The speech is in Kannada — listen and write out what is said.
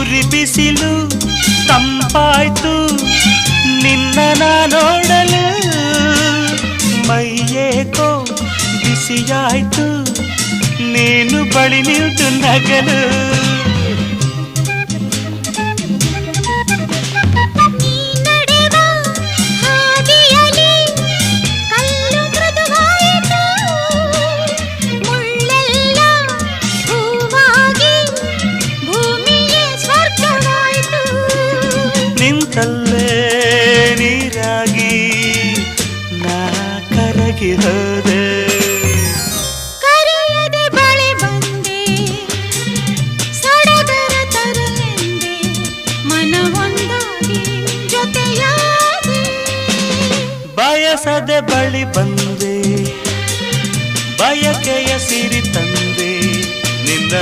ಉರಿ ಬಿಸಿಲು ತಂಪಾಯ್ತು ನಿನ್ನ ನೋಡಲು ಮೈಯೇಕೋ ಬಿಸಿಯಾಯ್ತು ನೀನು ಬಳಿ ನಿಂತು ನಗಲು ನಿಂತಲ್ಲೇ ನೀರಾಗಿ ನಾ ಕರಗಿ ಹೋದೆ ಕರೆಯದೆ ಬಳಿ ಬಂದೆ ಸಡಗರ ತರಲೆಂದೆ ಮನವೊಂದಾಗಿ ಜೊತೆಯಾದೆ ಬಯಸದೆ ಬಳಿ ಬಂದೆ ಬಯಕೆಯ ಸಿರಿ ತಂದೆ ನಿನ್ನ